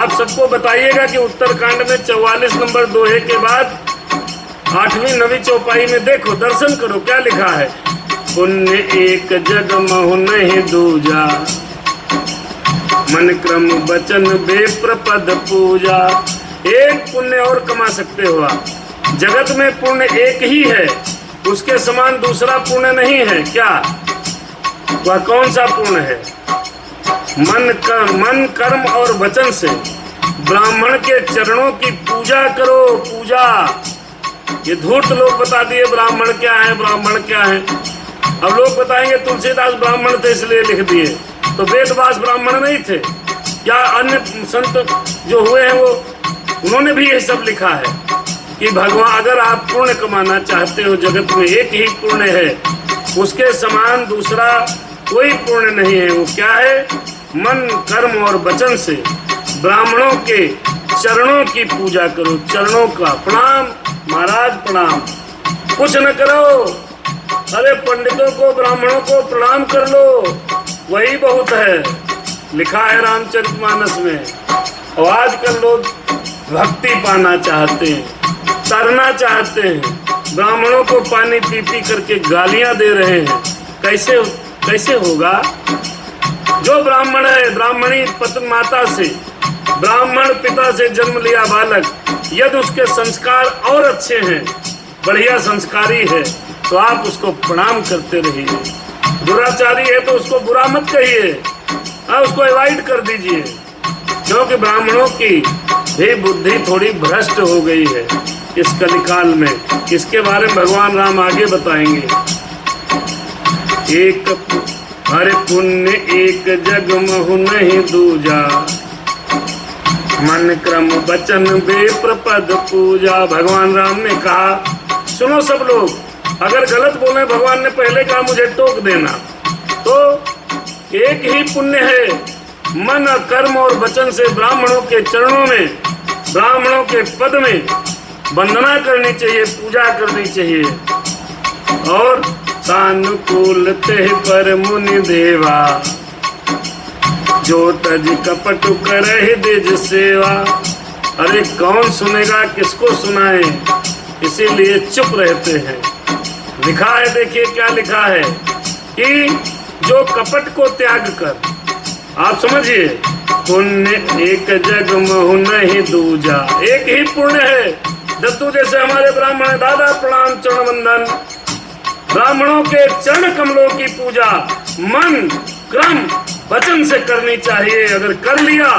आप सबको बताइएगा कि उत्तरकांड में 44 नंबर दोहे के बाद 8वीं 9वीं चौपाई में देखो, दर्शन करो क्या लिखा है। पुण्य एक जग महु नहीं दूजा, मन क्रम वचन बेप्रपद पूजा। एक पुण्य और कमा सकते हो आप। जगत में पुण्य एक ही है, उसके समान दूसरा पुण्य नहीं है। क्या वह कौन सा पुण्य है? मन कर्म और वचन से ब्राह्मण के चरणों की पूजा करो। पूजा, ये धूर्त लोग बता दिए ब्राह्मण क्या है, ब्राह्मण क्या है। अब लोग बताएंगे तुलसीदास ब्राह्मण थे इसलिए लिख दिए, तो वेदव्यास ब्राह्मण नहीं थे? या अन्य संत जो हुए हैं वो उन्होंने भी ये सब लिखा है कि भगवान, अगर आप पुण्य कमाना चाहते हो, जगत में एक ही पुण्य है, उसके समान दूसरा कोई पुण्य नहीं है। वो क्या है? मन कर्म और वचन से ब्राह्मणों के चरणों की पूजा करो। चरणों का प्रणाम, महाराज प्रणाम, कुछ न करो, अरे पंडितों को ब्राह्मणों को प्रणाम कर लो, वही बहुत है। लिखा है रामचरितमानस में। और आजकल लोग भक्ति पाना चाहते हैं, तरना चाहते हैं, ब्राह्मणों को पानी पी पी करके गालियां दे रहे हैं। कैसे होगा? जो ब्राह्मण है, ब्राह्मणी पत्नी माता से, ब्राह्मण पिता से जन्म लिया बालक, यदि उसके संस्कार और अच्छे हैं, बढ़िया संस्कारी है, तो आप उसको प्रणाम करते रहिए। दुराचारी है तो उसको बुरा मत कहिए, उसको अवॉइड कर दीजिए, क्योंकि ब्राह्मणों की भी बुद्धि थोड़ी भ्रष्ट हो गई है इस कलिकाल में। इसके बारे में भगवान राम आगे बताएंगे। एक हरे पुण्य एक जग महु नहीं दूजा, मन क्रम वचन बेप्रपद पूजा। भगवान राम ने कहा, सुनो सब लोग, अगर गलत बोले, भगवान ने पहले कहा मुझे टोक देना, तो एक ही पुण्य है, मन कर्म और वचन से ब्राह्मणों के चरणों में, ब्राह्मणों के पद में वंदना करनी चाहिए, पूजा करनी चाहिए। और सानुकूल ते पर मुनि देवा, जो तज कपट करहि द्विज सेवा। अरे कौन सुनेगा, किसको सुनाए, इसीलिए चुप रहते हैं। लिखा है, देखिए क्या लिखा है कि जो कपट को त्याग कर, आप समझिए, पुण्य एक जग महु नहीं दूजा। एक ही पुण्य है। दत्तू जैसे हमारे ब्राह्मण, दादा प्रणाम, चरण वंदन। ब्राह्मणों के चरण कमलों की पूजा मन क्रम वचन से करनी चाहिए। अगर कर लिया